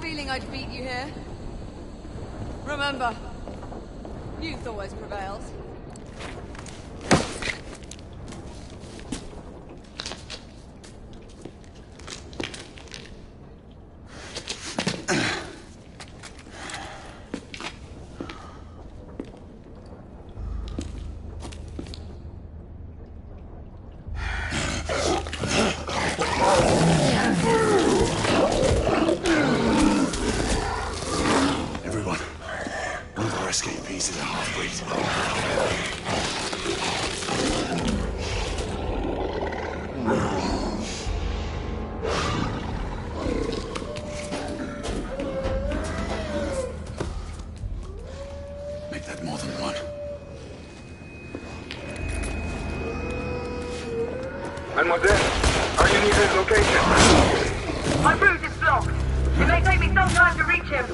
feeling I'd beat you here. Remember, youth always prevails. Mademoiselle, are you near his location? My route is blocked. It may take me some time to reach him.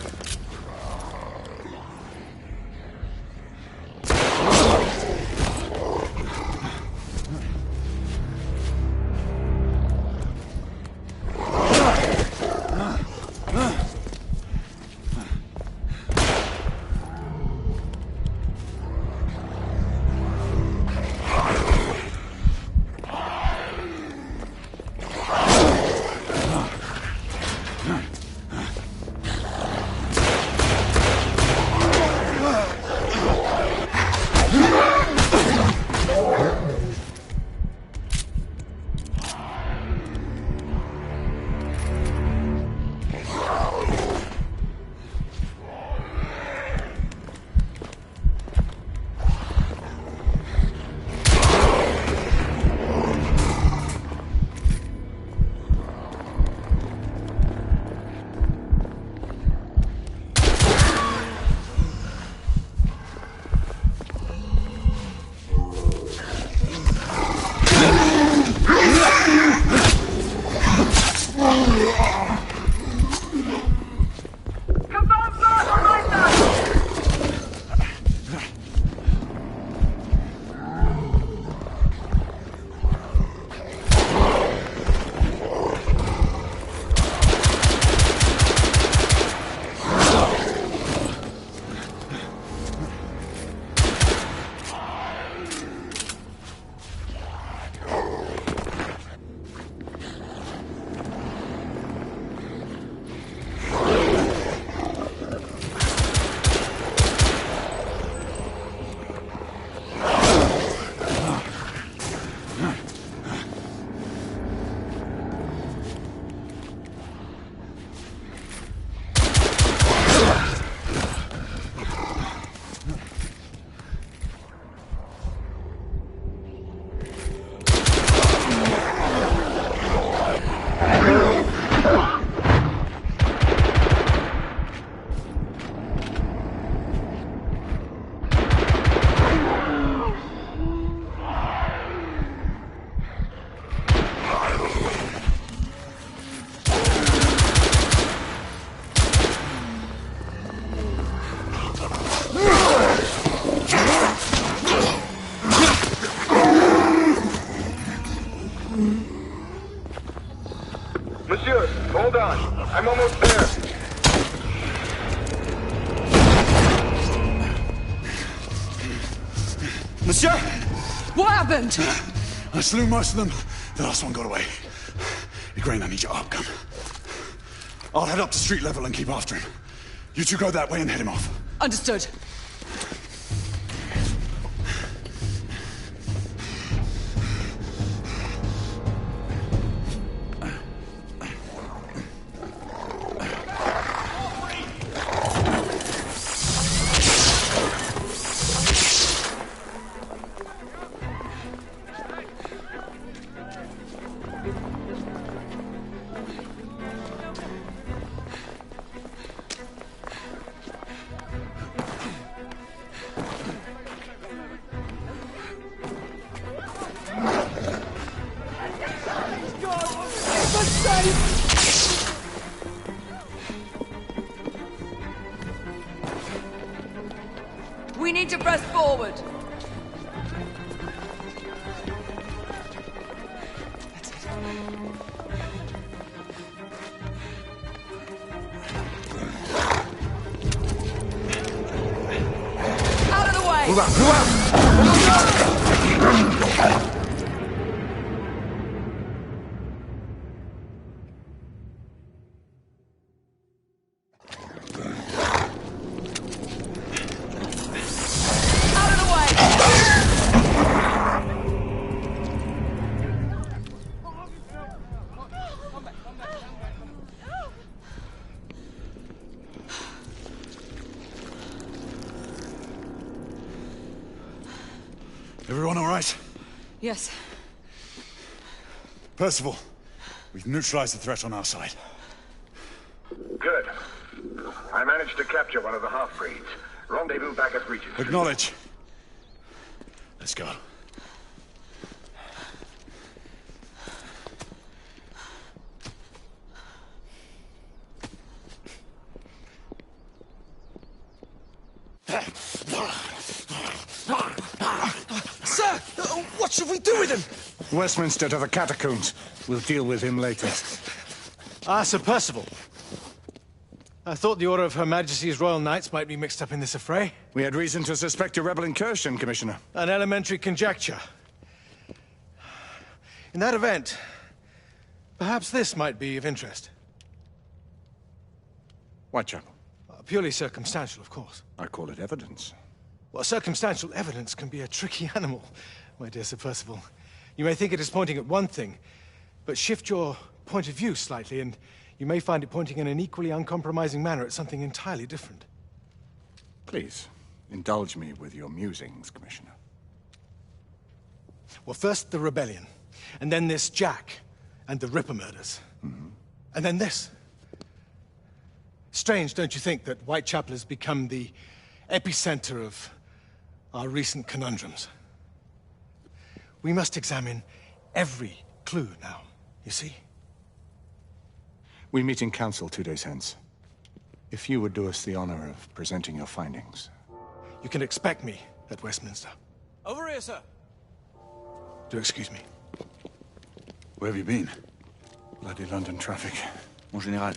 Monsieur, hold on. I'm almost there. Monsieur! What happened? I slew most of them. The last one got away. Igraine, I need your ARP gun. I'll head up to street level and keep after him. You two go that way and head him off. Understood. We need to press forward. That's it. Move out! Move out! Everyone all right? Yes. Percival, we've neutralized the threat on our side. Good. I managed to capture one of the half-breeds. Rendezvous back at Regent Street. Acknowledge. Let's go. Sir! What should we do with him? Westminster to the catacombs. We'll deal with him later. Sir Percival. I thought the Order of Her Majesty's Royal Knights might be mixed up in this affray. We had reason to suspect a rebel incursion, Commissioner. An elementary conjecture. In that event, perhaps this might be of interest. Whitechapel. Purely circumstantial, of course. I call it evidence. Well, circumstantial evidence can be a tricky animal, my dear Sir Percival. You may think it is pointing at one thing, but shift your point of view slightly, and you may find it pointing in an equally uncompromising manner at something entirely different. Please, indulge me with your musings, Commissioner. Well, first the rebellion, and then this Jack, and the Ripper murders. And then this. Strange, don't you think, that Whitechapel has become the epicenter of our recent conundrums? We must examine every clue now, you see? We meet in council 2 days hence. If you would do us the honor of presenting your findings. You can expect me at Westminster. Over here, sir. Do excuse me. Where have you been? Bloody London traffic. Mon Général,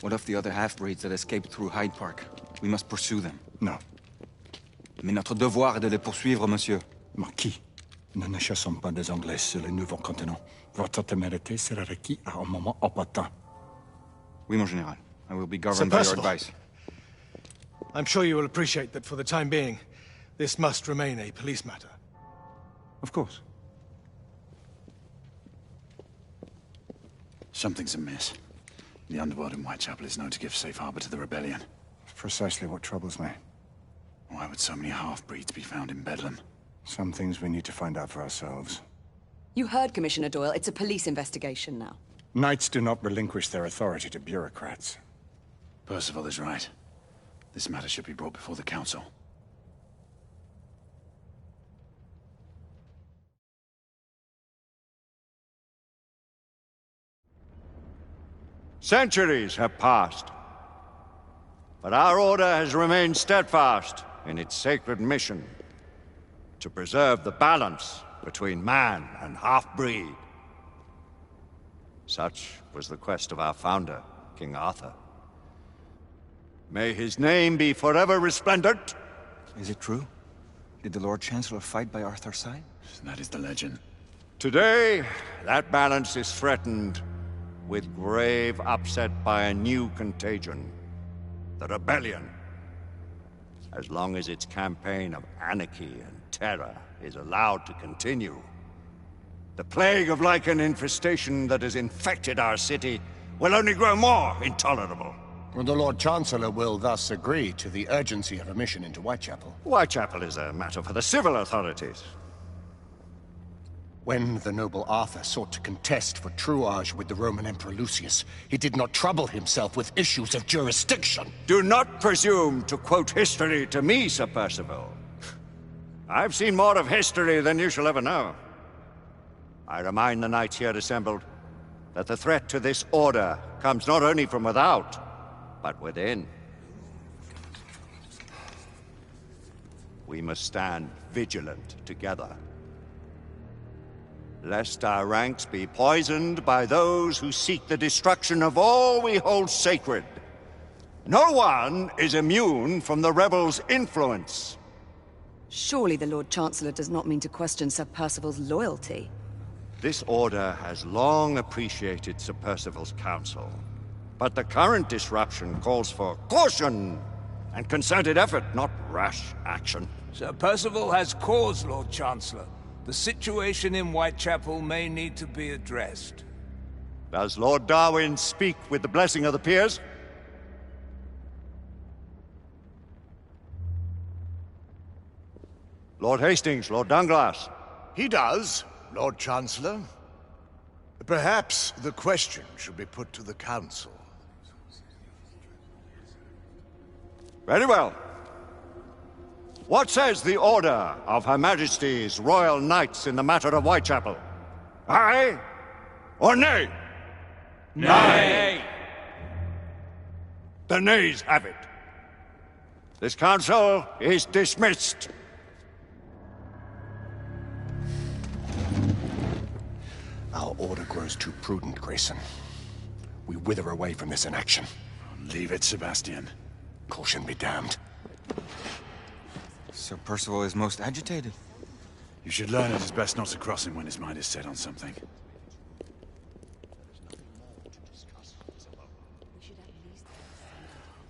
what of the other half-breeds that escaped through Hyde Park? We must pursue them. No. Mais notre devoir est de les poursuivre, monsieur. Marquis, nous ne chassons pas des Anglais sur le nouveau continent. Votre témérité sera requis à un moment opportun. Oui, mon Général. I will be governed by your advice. I'm sure you will appreciate that for the time being, this must remain a police matter. Of course. Something's amiss. The underworld in Whitechapel is known to give safe harbor to the rebellion. Precisely what troubles me. Why would so many half-breeds be found in Bedlam? Some things we need to find out for ourselves. You heard Commissioner Doyle. It's a police investigation now. Knights do not relinquish their authority to bureaucrats. Percival is right. This matter should be brought before the council. Centuries have passed, but our order has remained steadfast in its sacred mission to preserve the balance between man and half-breed. Such was the quest of our founder, King Arthur. May his name be forever resplendent. Is it true? Did the Lord Chancellor fight by Arthur's side? That is the legend. Today, that balance is threatened with grave upset by a new contagion, the rebellion. As long as its campaign of anarchy and terror is allowed to continue, the plague of Lycan infestation that has infected our city will only grow more intolerable. The Lord Chancellor will thus agree to the urgency of a mission into Whitechapel. Whitechapel is a matter for the civil authorities. When the noble Arthur sought to contest for truage with the Roman Emperor Lucius, he did not trouble himself with issues of jurisdiction. Do not presume to quote history to me, Sir Percival. I've seen more of history than you shall ever know. I remind the knights here assembled that the threat to this order comes not only from without, but within. We must stand vigilant together, lest our ranks be poisoned by those who seek the destruction of all we hold sacred. No one is immune from the rebels' influence. Surely the Lord Chancellor does not mean to question Sir Percival's loyalty. This order has long appreciated Sir Percival's counsel. But the current disruption calls for caution and concerted effort, not rash action. Sir Percival has cause, Lord Chancellor. The situation in Whitechapel may need to be addressed. Does Lord Darwin speak with the blessing of the peers? Lord Hastings, Lord Dunglass. He does, Lord Chancellor. Perhaps the question should be put to the Council. Very well. What says the Order of Her Majesty's Royal Knights in the matter of Whitechapel? Aye or nay? Nay! The nays have it. This council is dismissed. Our order grows too prudent, Grayson. We wither away from this inaction. Leave it, Sebastian. Caution be damned. Sir Percival is most agitated. You should learn it is best not to cross him when his mind is set on something.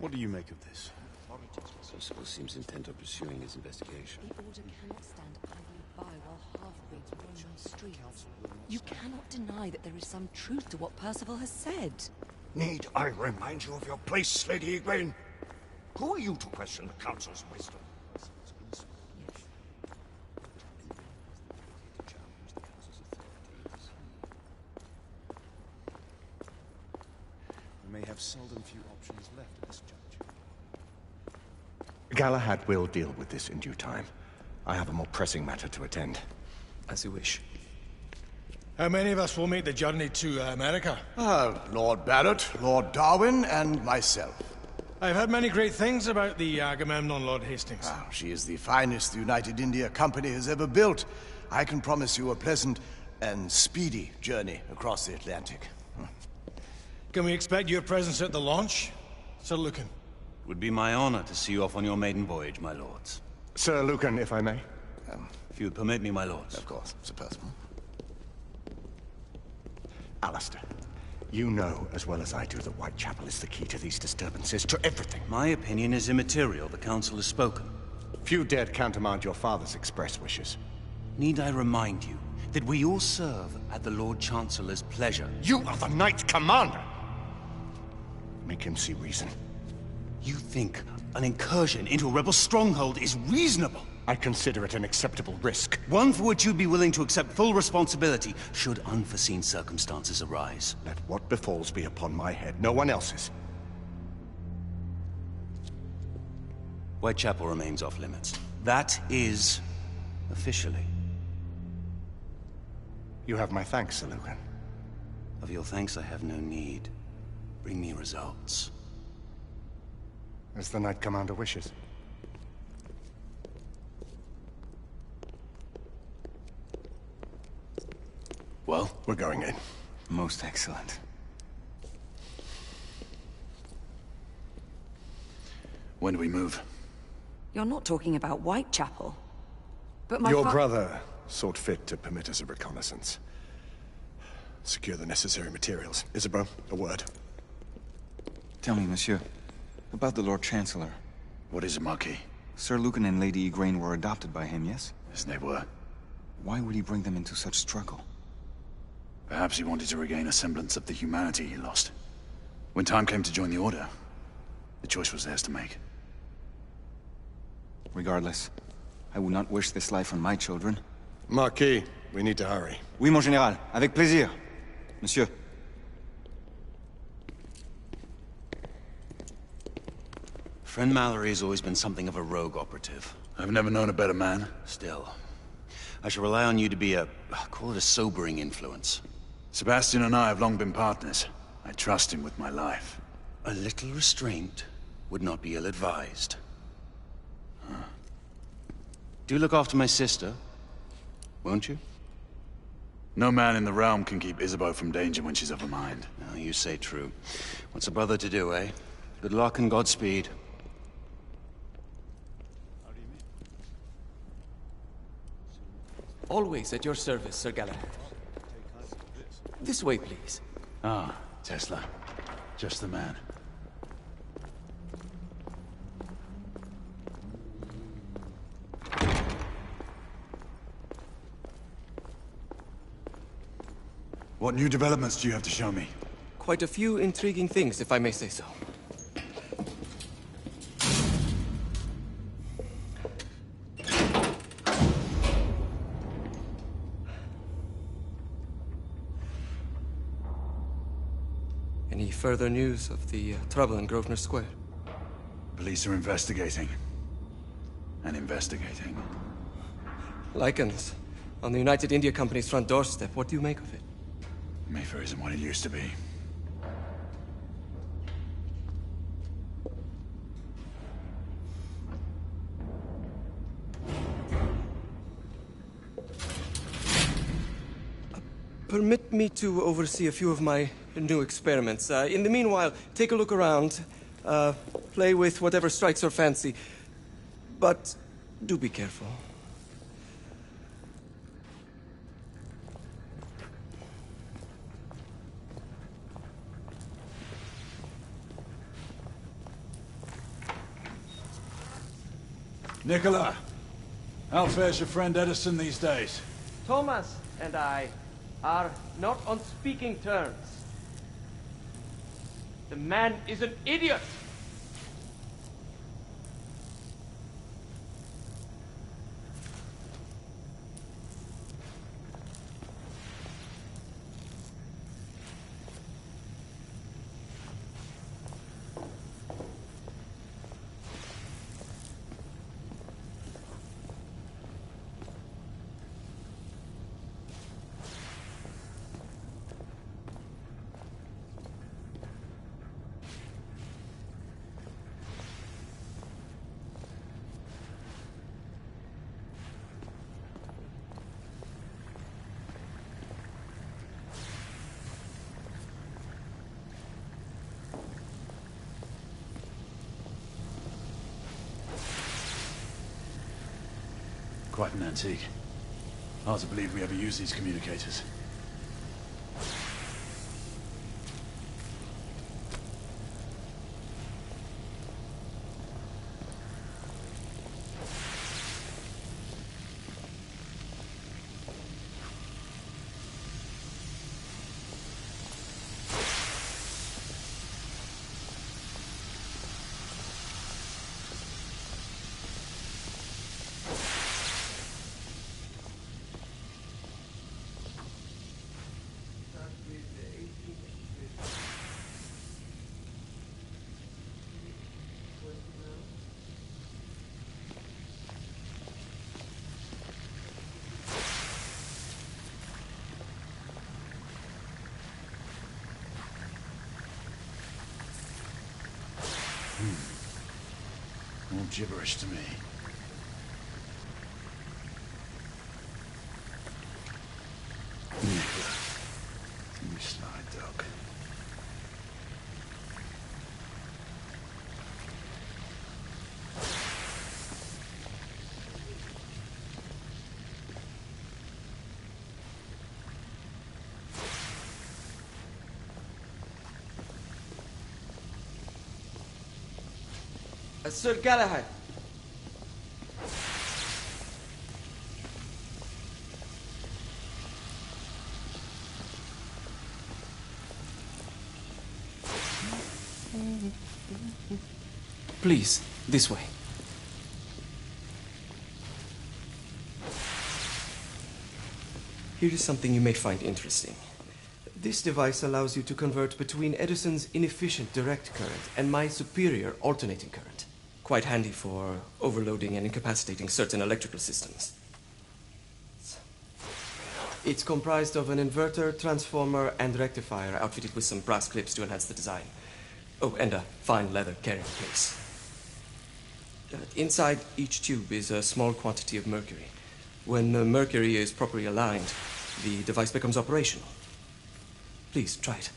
What do you make of this? Percival seems intent on pursuing his investigation. The Order cannot stand idly by while half-breeds roam on streets. You cannot deny that there is some truth to what Percival has said. Need I remind you of your place, Lady Egwene? Who are you to question the Council's wisdom? We may have seldom few options left at this juncture. Galahad will deal with this in due time. I have a more pressing matter to attend. As you wish. How many of us will make the journey to America? Lord Barrett, Lord Darwin, and myself. I've heard many great things about the Agamemnon, Lord Hastings. She is the finest the United India Company has ever built. I can promise you a pleasant and speedy journey across the Atlantic. Can we expect your presence at the launch, Sir Lucan? It would be my honor to see you off on your maiden voyage, my lords. Sir Lucan, if I may. If you would permit me, my lords. Of course, Sir Percival. Alistair, you know as well as I do that Whitechapel is the key to these disturbances, to everything. My opinion is immaterial. The Council has spoken. Few dared countermand your father's express wishes. Need I remind you that we all serve at the Lord Chancellor's pleasure? You are the Knight Commander! Make him see reason. You think an incursion into a rebel stronghold is reasonable? I consider it an acceptable risk. One for which you'd be willing to accept full responsibility should unforeseen circumstances arise. Let what befalls be upon my head, no one else's. Whitechapel remains off limits. That is... officially. You have my thanks, Sir Lucan. Of your thanks I have no need. Bring me results. As the Knight Commander wishes. Well, we're going in. Most excellent. When do we move? You're not talking about Whitechapel. But my Your brother sought fit to permit us a reconnaissance. Secure the necessary materials. Isabeau, a word. Tell me, monsieur, about the Lord Chancellor. What is it, Marquis? Sir Lucan and Lady Egwene were adopted by him, yes? Yes, they were. Why would he bring them into such struggle? Perhaps he wanted to regain a semblance of the humanity he lost. When time came to join the Order, the choice was theirs to make. Regardless, I would not wish this life on my children. Marquis, we need to hurry. Oui, mon général. Avec plaisir. Monsieur. Friend Mallory has always been something of a rogue operative. I've never known a better man. Still, I shall rely on you to be call it a sobering influence. Sebastian and I have long been partners. I trust him with my life. A little restraint would not be ill-advised. Do look after my sister, won't you? No man in the realm can keep Isabeau from danger when she's of her mind. Oh, you say true. What's a brother to do, eh? Good luck and Godspeed. Always at your service, Sir Galahad. This way, please. Ah, Tesla. Just the man. What new developments do you have to show me? Quite a few intriguing things, if I may say so. Any further news of the trouble in Grosvenor Square? Police are investigating. And investigating. Lycans. On the United India Company's front doorstep. What do you make of it? Mayfair isn't what it used to be. Permit me to oversee a few of my new experiments. In the meanwhile, take a look around. Play with whatever strikes your fancy. But do be careful. Nicola, how fares your friend Edison these days? Thomas and I are not on speaking terms. The man is an idiot! Quite an antique. Hard to believe we ever use these communicators. All gibberish to me. Nicola, you sly dog. Sir Galahad. Please, this way. Here is something you may find interesting. This device allows you to convert between Edison's inefficient direct current and my superior alternating current. Quite handy for overloading and incapacitating certain electrical systems. It's comprised of an inverter, transformer, and rectifier outfitted with some brass clips to enhance the design. Oh, and a fine leather carrying case. Inside each tube is a small quantity of mercury. When the mercury is properly aligned, the device becomes operational. Please, try it.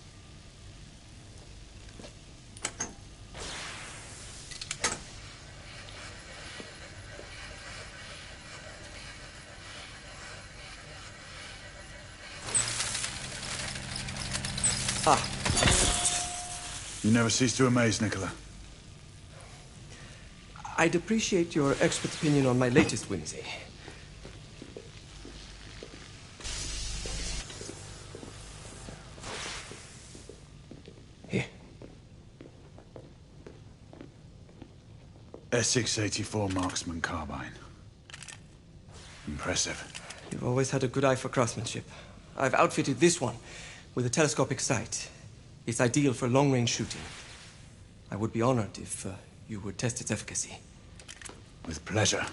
You never cease to amaze, Nicola. I'd appreciate your expert opinion on my latest whimsy. Here. Essex 84 Marksman Carbine. Impressive. You've always had a good eye for craftsmanship. I've outfitted this one with a telescopic sight. It's ideal for long-range shooting. I would be honored if you would test its efficacy. With pleasure.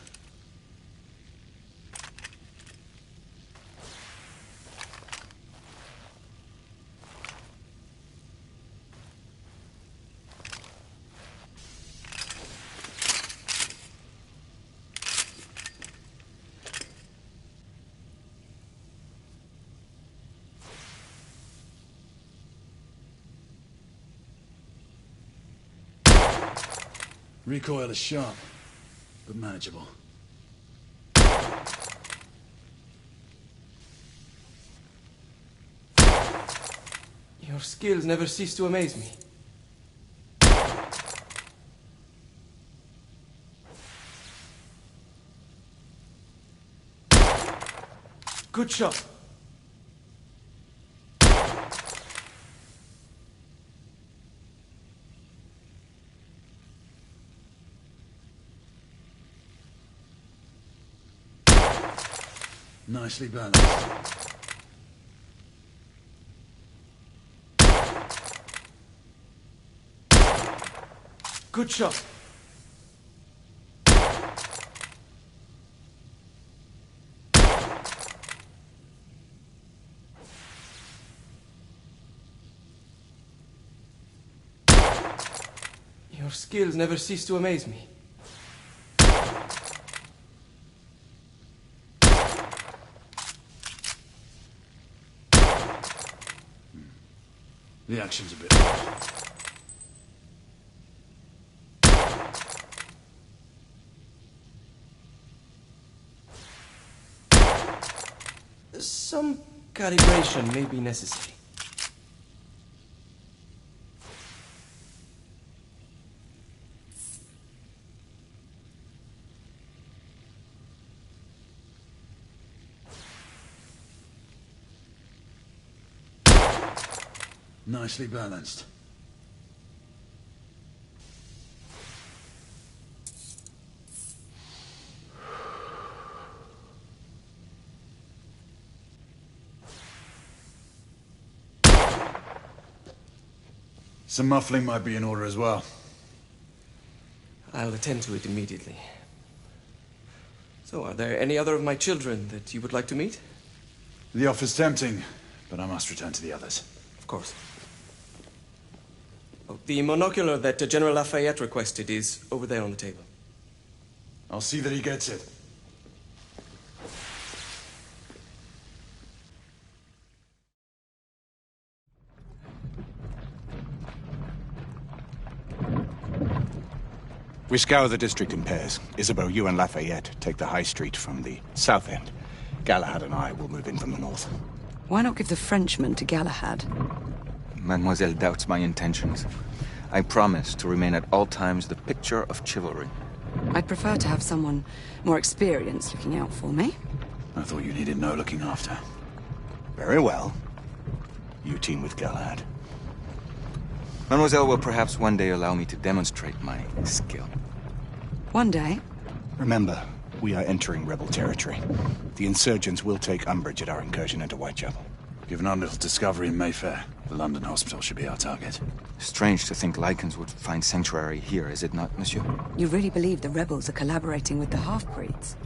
Recoil is sharp, but manageable. Your skills never cease to amaze me. Good shot. Nicely balanced. Good shot. Your skills never cease to amaze me. The action's a bit off. Some calibration may be necessary. Nicely balanced. Some muffling might be in order as well. I'll attend to it immediately. So, are there any other of my children that you would like to meet? The offer's tempting, but I must return to the others. Of course. Oh, the monocular that General Lafayette requested is over there on the table. I'll see that he gets it. We scour the district in pairs. Isabeau, you and Lafayette take the high street from the south end. Galahad and I will move in from the north. Why not give the Frenchman to Galahad? Mademoiselle doubts my intentions. I promise to remain at all times the picture of chivalry. I'd prefer to have someone more experienced looking out for me. I thought you needed no looking after. Very well. You team with Galahad. Mademoiselle will perhaps one day allow me to demonstrate my skill. One day? Remember, we are entering rebel territory. The insurgents will take umbrage at our incursion into Whitechapel. Given our little discovery in Mayfair, the London hospital should be our target. Strange to think Lycans would find sanctuary here, is it not, monsieur? You really believe the rebels are collaborating with the half-breeds?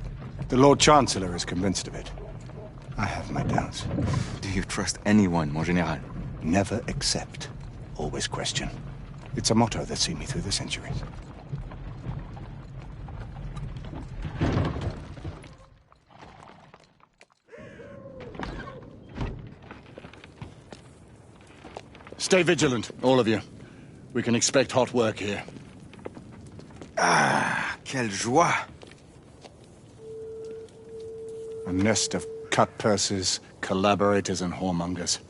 The Lord Chancellor is convinced of it. I have my doubts. Do you trust anyone, mon général? Never accept. Always question. It's a motto that's seen me through the centuries. Stay vigilant, all of you. We can expect hot work here. Ah, quelle joie! A nest of cut-purses, collaborators, and whoremongers.